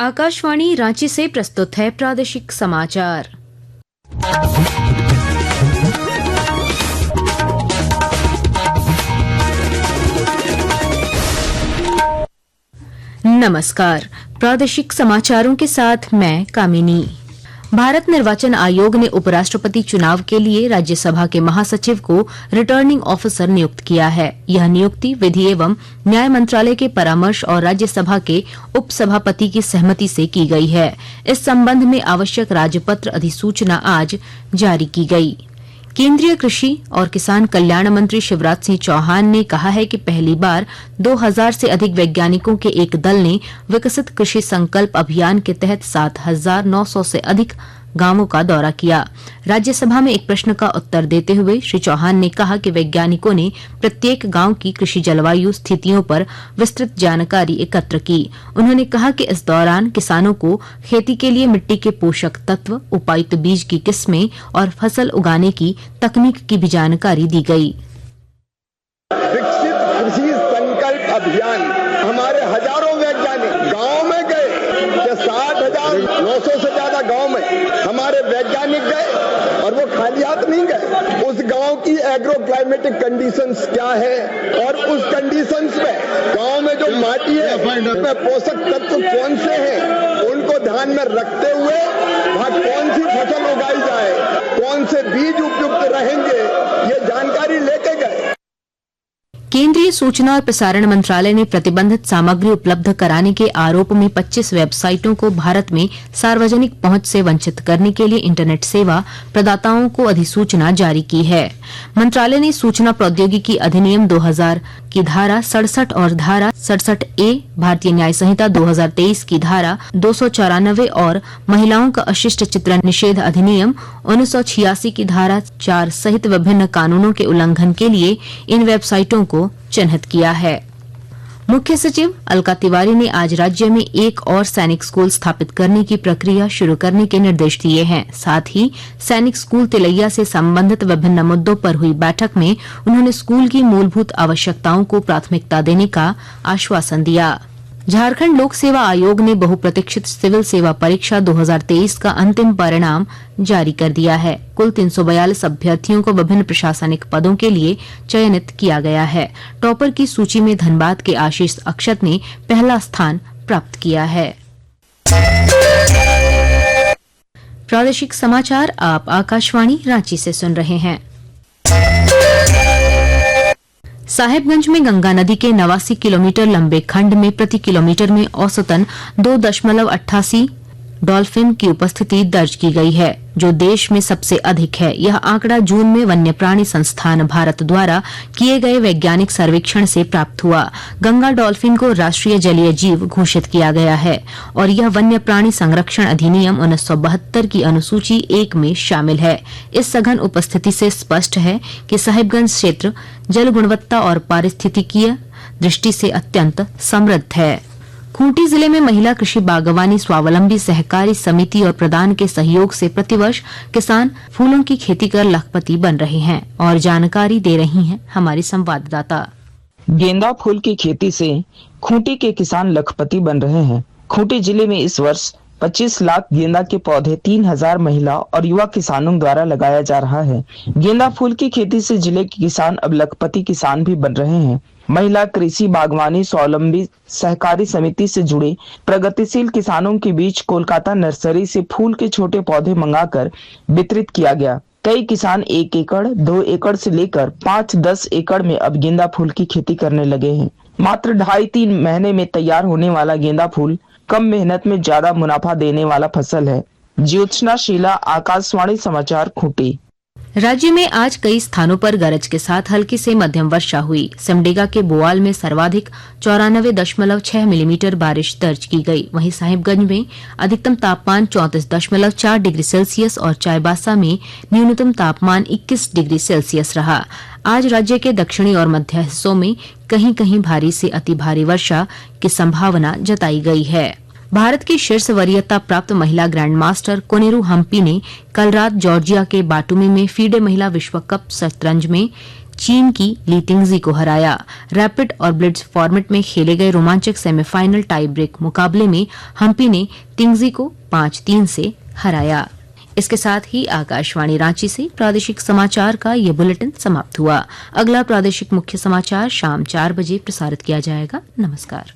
आकाशवाणी रांची से प्रस्तुत है प्रादेशिक समाचार। नमस्कार, प्रादेशिक समाचारों के साथ मैं कामिनी। भारत निर्वाचन आयोग ने उपराष्ट्रपति चुनाव के लिए राज्यसभा के महासचिव को रिटर्निंग ऑफिसर नियुक्त किया है। यह नियुक्ति विधि एवं न्याय मंत्रालय के परामर्श और राज्यसभा के उपसभापति की सहमति से की गई है। इस संबंध में आवश्यक राजपत्र अधिसूचना आज जारी की गई। केंद्रीय कृषि और किसान कल्याण मंत्री शिवराज सिंह चौहान ने कहा है कि पहली बार 2000 से अधिक वैज्ञानिकों के एक दल ने विकसित कृषि संकल्प अभियान के तहत 7,900 से अधिक गांवों का दौरा किया। राज्यसभा में एक प्रश्न का उत्तर देते हुए श्री चौहान ने कहा कि वैज्ञानिकों ने प्रत्येक गांव की कृषि जलवायु स्थितियों पर विस्तृत जानकारी एकत्र की। उन्होंने कहा कि इस दौरान किसानों को खेती के लिए मिट्टी के पोषक तत्व, उपायुक्त बीज की किस्में और फसल उगाने की तकनीक की भी जानकारी दी गई। विकसित कृषि संकल्प अभियान हमारे हजारों वैज्ञानिक गाँव में गए। 7,900 से ज्यादा गांव में हमारे वैज्ञानिक गए और वो खाली हाथ नहीं गए। उस गांव की एग्रो क्लाइमेटिक कंडीशंस क्या है और उस कंडीशंस में गांव में जो माटी है उसमें पोषक तत्व कौन से हैं, उनको ध्यान में रखते हुए वहाँ कौन सी फसल उगाई जाए, कौन से बीज उपयुक्त रहेंगे, ये जानकारी लेके गए। केंद्रीय सूचना और प्रसारण मंत्रालय ने प्रतिबंधित सामग्री उपलब्ध कराने के आरोप में 25 वेबसाइटों को भारत में सार्वजनिक पहुंच से वंचित करने के लिए इंटरनेट सेवा प्रदाताओं को अधिसूचना जारी की है। मंत्रालय ने सूचना प्रौद्योगिकी अधिनियम 2000 की धारा 67 और धारा 67A, भारतीय न्याय संहिता 2023 की धारा 294 और महिलाओं का अशिष्ट चित्रण निषेध अधिनियम 1986 की धारा 4 सहित विभिन्न कानूनों के उल्लंघन के लिए इन वेबसाइटों को चिन्हित किया है। मुख्य सचिव अलका तिवारी ने आज राज्य में एक और सैनिक स्कूल स्थापित करने की प्रक्रिया शुरू करने के निर्देश दिए हैं। साथ ही सैनिक स्कूल तिलैया से संबंधित विभिन्न मुद्दों पर हुई बैठक में उन्होंने स्कूल की मूलभूत आवश्यकताओं को प्राथमिकता देने का आश्वासन दिया। झारखंड लोक सेवा आयोग ने बहुप्रतीक्षित सिविल सेवा परीक्षा 2023 का अंतिम परिणाम जारी कर दिया है। कुल 342 अभ्यर्थियों को विभिन्न प्रशासनिक पदों के लिए चयनित किया गया है। टॉपर की सूची में धनबाद के आशीष अक्षत ने पहला स्थान प्राप्त किया है। प्रादेशिक समाचार आप आकाशवाणी रांची से सुन रहे हैं। साहेबगंज में गंगा नदी के 89 किलोमीटर लंबे खंड में प्रति किलोमीटर में औसतन 2.88 डॉल्फिन की उपस्थिति दर्ज की गई है, जो देश में सबसे अधिक है। यह आंकड़ा जून में वन्यप्राणी संस्थान भारत द्वारा किए गए वैज्ञानिक सर्वेक्षण से प्राप्त हुआ। गंगा डॉल्फिन को राष्ट्रीय जलीय जीव घोषित किया गया है और यह वन्यप्राणी संरक्षण अधिनियम 1972 की अनुसूची 1 में शामिल है। इस सघन उपस्थिति से स्पष्ट है कि साहिबगंज क्षेत्र जल गुणवत्ता और पारिस्थितिकीय दृष्टि से अत्यंत समृद्ध है। खूंटी जिले में महिला कृषि बागवानी स्वावलंबी सहकारी समिति और प्रदान के सहयोग से प्रतिवर्ष किसान फूलों की खेती कर लखपति बन रहे हैं और जानकारी दे रही हैं हमारी संवाददाता। गेंदा फूल की खेती से खूंटी के किसान लखपति बन रहे हैं। खूंटी जिले में इस वर्ष 25 लाख गेंदा के पौधे 3,000 महिला और युवा किसानों द्वारा लगाया जा रहा है। गेंदा फूल की खेती से जिले के किसान अब लखपति किसान भी बन रहे हैं। महिला कृषि बागवानी स्वावलंबी सहकारी समिति से जुड़े प्रगतिशील किसानों के बीच कोलकाता नर्सरी से फूल के छोटे पौधे मंगाकर वितरित किया गया। कई किसान 1 एकड़, 2 एकड़ से लेकर 5-10 एकड़ में अब गेंदा फूल की खेती करने लगे हैं। मात्र 2.5-3 महीने में तैयार होने वाला गेंदा फूल कम मेहनत में ज्यादा मुनाफा देने वाला फसल है। ज्योत्सना शीला, आकाशवाणी समाचार, खूंटी। राज्य में आज कई स्थानों पर गरज के साथ हल्की से मध्यम वर्षा हुई। सिमडेगा के बोआल में सर्वाधिक 94.6 मिलीमीटर बारिश दर्ज की गई। वहीं साहिबगंज में अधिकतम तापमान 34.4 डिग्री सेल्सियस और चाईबासा में न्यूनतम तापमान 21 डिग्री सेल्सियस रहा। आज राज्य के दक्षिणी और मध्य हिस्सों में कहीं कहीं भारी से अति भारी वर्षा की संभावना जताई गई है। भारत की शीर्ष वरीयता प्राप्त महिला ग्रैंड मास्टर कोनेरू हम्पी ने कल रात जॉर्जिया के बाटुमी में फीडे महिला विश्व कप शतरंज में चीन की ली टिंगजी को हराया। रैपिड और ब्लिट्ज फॉर्मेट में खेले गए रोमांचक सेमीफाइनल टाई ब्रेक मुकाबले में हम्पी ने टिंगजी को 5-3 से हराया। इसके साथ ही आकाशवाणी रांची से प्रादेशिक समाचार का ये बुलेटिन समाप्त हुआ। अगला प्रादेशिक मुख्य समाचार शाम 4 बजे प्रसारित किया जाएगा। नमस्कार।